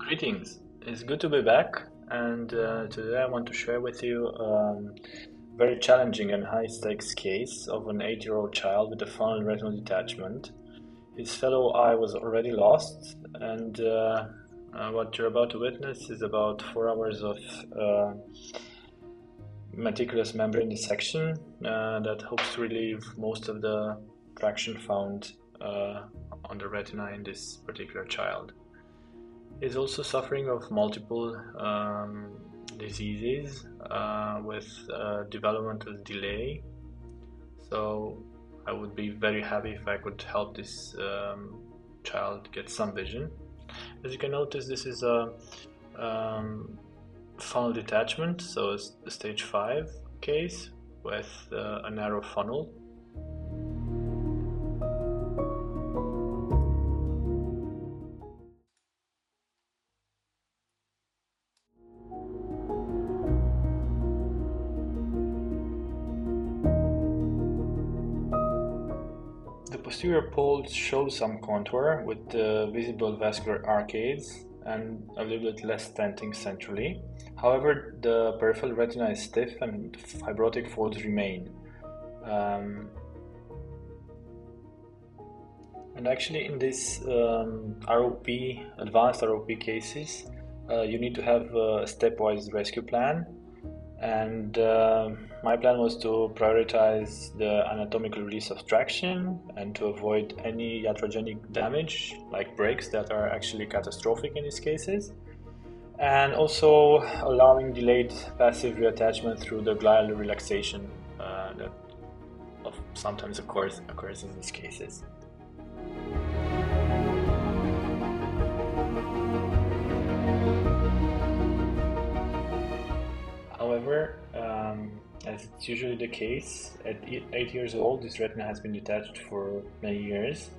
Greetings. It's good to be back, and today I want to share with you a very challenging and high-stakes case of an 8-year-old child with a funnel retinal detachment. His fellow eye was already lost, and what you're about to witness is about 4 hours of meticulous membrane dissection that hopes to relieve most of the traction found on the retina in this particular child. Is also suffering of multiple diseases with developmental delay. So I would be very happy if I could help this child get some vision. As you can notice, this is a funnel detachment, so it's a stage 5 case with a narrow funnel. The posterior pole shows some contour with visible vascular arcades and a little bit less stenting centrally. However, the peripheral retina is stiff and fibrotic folds remain. And actually in this ROP, advanced ROP cases, you need to have a stepwise rescue plan. And my plan was to prioritize the anatomical release of traction and to avoid any iatrogenic damage, like breaks that are actually catastrophic in these cases, and also allowing delayed passive reattachment through the glial relaxation that sometimes occurs in these cases. However, as it's usually the case, at 8 years old, this retina has been detached for many years,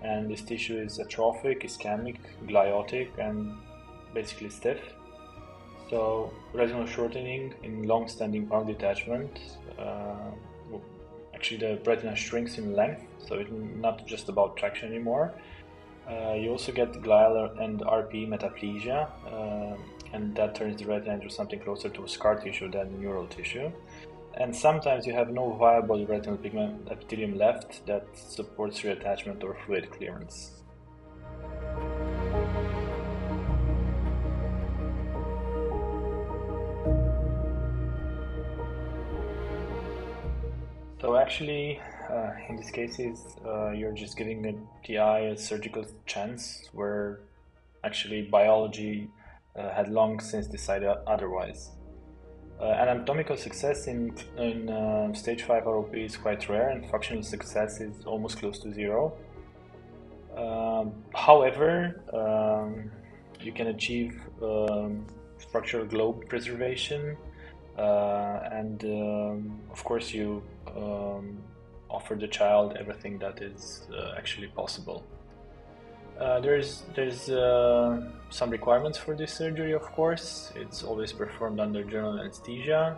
and this tissue is atrophic, ischemic, gliotic, and basically stiff. So, retinal shortening in long-standing funnel detachment, actually the retina shrinks in length, so it's not just about traction anymore. You also get glial and RP metaplegia, and that turns the retina into something closer to scar tissue than neural tissue. And sometimes you have no viable retinal pigment epithelium left that supports reattachment or fluid clearance. So actually, in these cases, you're just giving the eye a surgical chance where actually biology had long since decided otherwise. Anatomical success in stage 5 ROP is quite rare, and functional success is almost close to zero. However, you can achieve structural globe preservation, and of course you offer the child everything that is actually possible. There's some requirements for this surgery, of course. It's always performed under general anesthesia.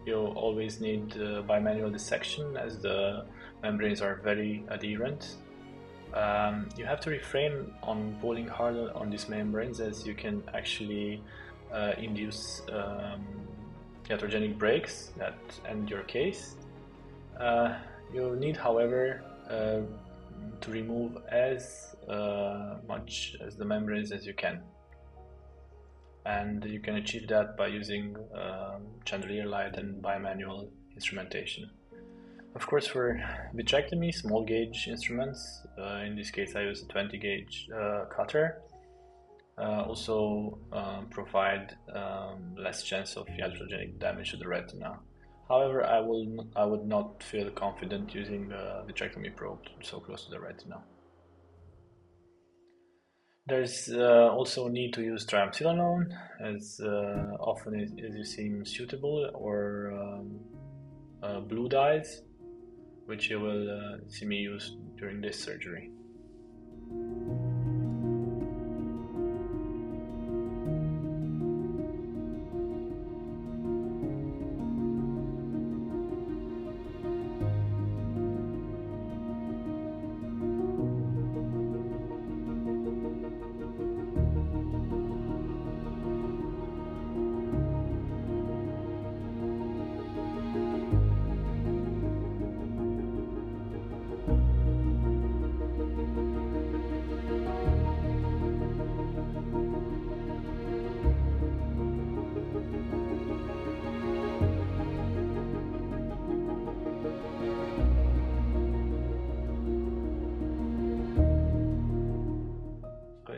You'll always need bimanual dissection as the membranes are very adherent. You have to refrain on pulling hard on these membranes, as you can actually induce iatrogenic breaks that end your case. You'll need, however, to remove as much as the membranes as you can, and you can achieve that by using chandelier light and bimanual instrumentation. Of course, for vitrectomy, small gauge instruments, in this case I use a 20 gauge cutter, also provide less chance of iatrogenic damage to the retina. However, I would not feel confident using a vitrectomy probe so close to the retina. There's also need to use triamcinolone, as often as you seem suitable, or blue dyes, which you will see me use during this surgery.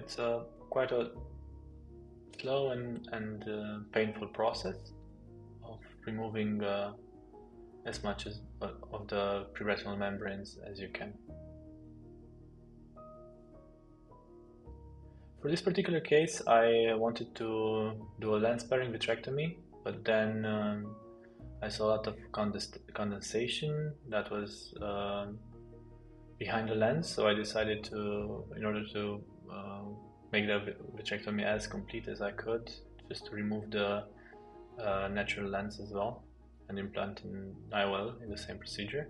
It's quite a slow and painful process of removing as much as of the preretinal membranes as you can. For this particular case, I wanted to do a lens-sparing vitrectomy, but then I saw a lot of condensation that was behind the lens, so I decided to, in order to make the vitrectomy as complete as I could, just to remove the natural lens as well and implant an IOL in the same procedure.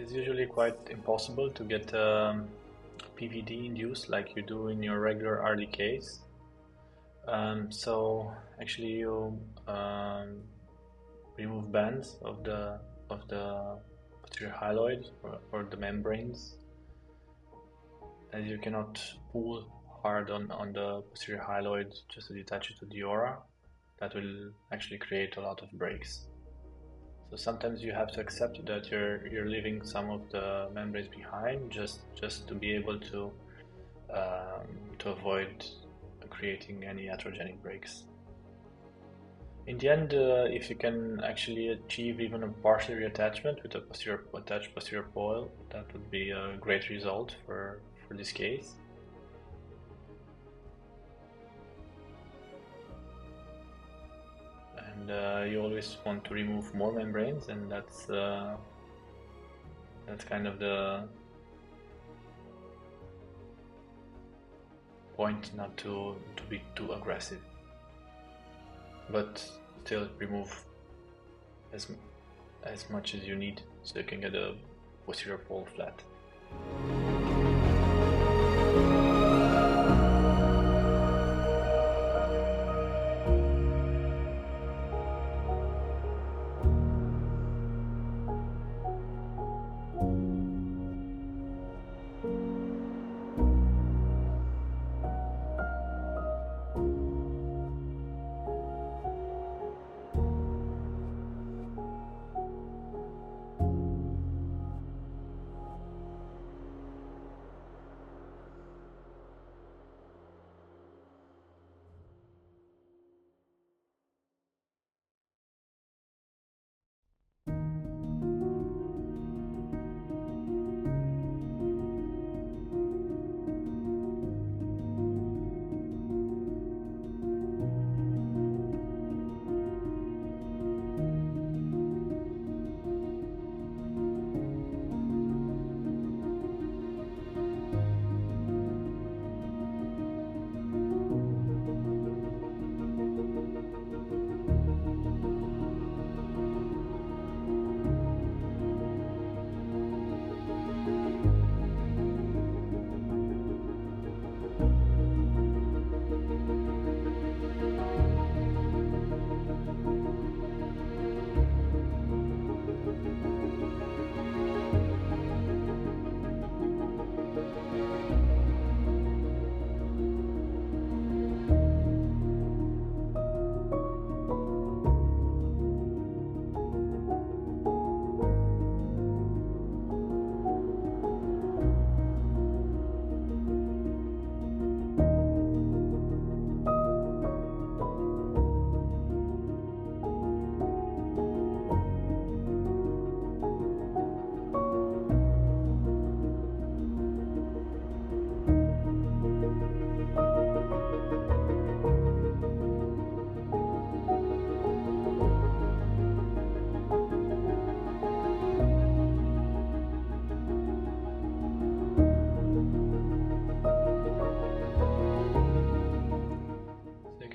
is usually quite impossible to get PVD induced like you do in your regular RDKs. So actually you remove bands of the posterior hyaloid or the membranes, as you cannot pull hard on the posterior hyaloid just to detach it to the aura. That will actually create a lot of breaks. So sometimes you have to accept that you're leaving some of the membranes behind just to be able to avoid creating any iatrogenic breaks. In the end, if you can actually achieve even a partial reattachment with a attached posterior foil, that would be a great result for this case. And you always want to remove more membranes, and that's kind of the point, not to be too aggressive, but still remove as much as you need so you can get a posterior pole flat.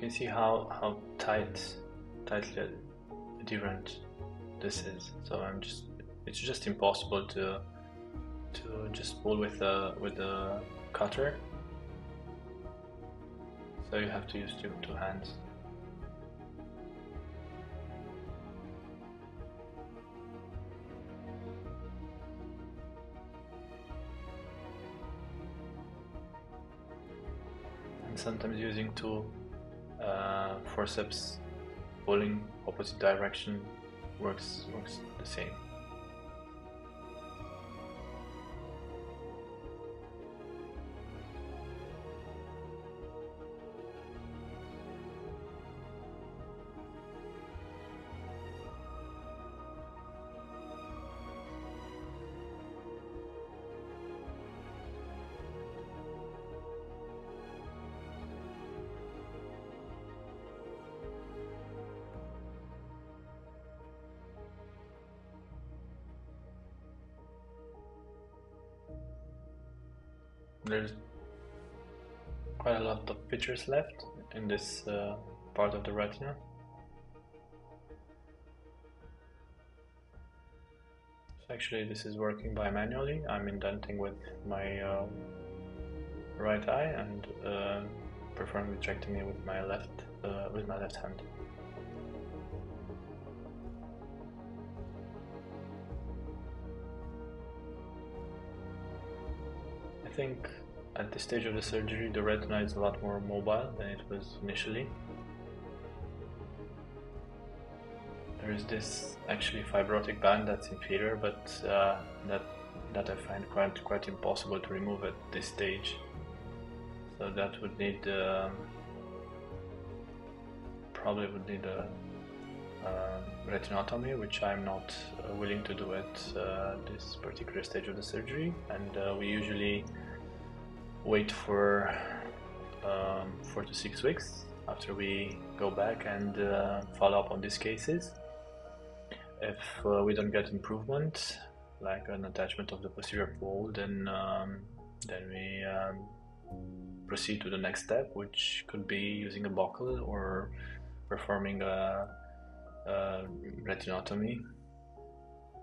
See how tightly adherent this is. So it's just impossible to just pull with a cutter. So you have to use two hands. And sometimes using two forceps pulling opposite direction works the same. There's quite a lot of pictures left in this part of the retina. So Actually, this is working bimanually. I'm indenting with my right eye and performing vitrectomy with my left hand. I think at this stage of the surgery, the retina is a lot more mobile than it was initially. There is this actually fibrotic band that's inferior, but that I find quite impossible to remove at this stage. So that would need probably would need a retinotomy, which I'm not willing to do at this particular stage of the surgery, and we usually wait for 4 to 6 weeks after we go back and follow up on these cases. If we don't get improvement, like an attachment of the posterior pole, then we proceed to the next step, which could be using a buckle or performing a retinotomy.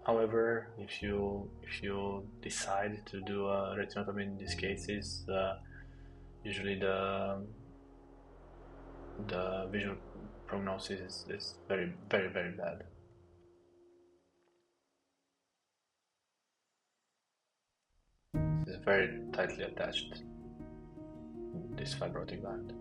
However, if you decide to do a retinotomy in these cases, usually the visual prognosis is very bad. This is very tightly attached, this fibrotic band.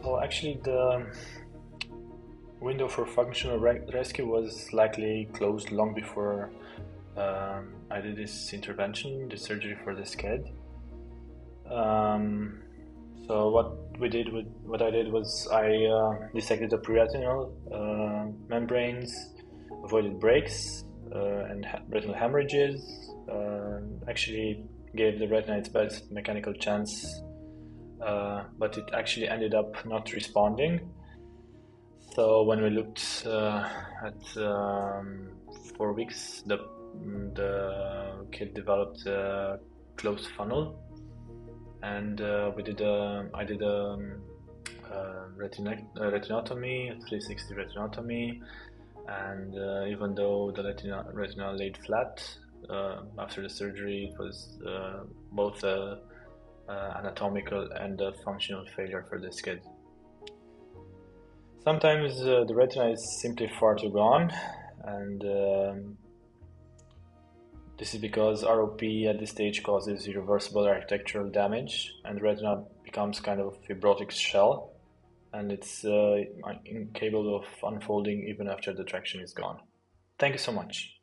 So actually the window for functional rescue was likely closed long before I did this intervention, the surgery for the SCED. So what I did was I dissected the preretinal membranes, avoided breaks and retinal hemorrhages, actually gave the retina its best mechanical chance, but it actually ended up not responding. So when we looked at 4 weeks, the kid developed a closed funnel, and I did a retinotomy, a 360 retinotomy, and even though the retina laid flat after the surgery, it was both anatomical and a functional failure for the SCED. Sometimes the retina is simply far too gone, and this is because ROP at this stage causes irreversible architectural damage, and the retina becomes kind of a fibrotic shell, and it's incapable of unfolding even after the traction is gone. Thank you so much.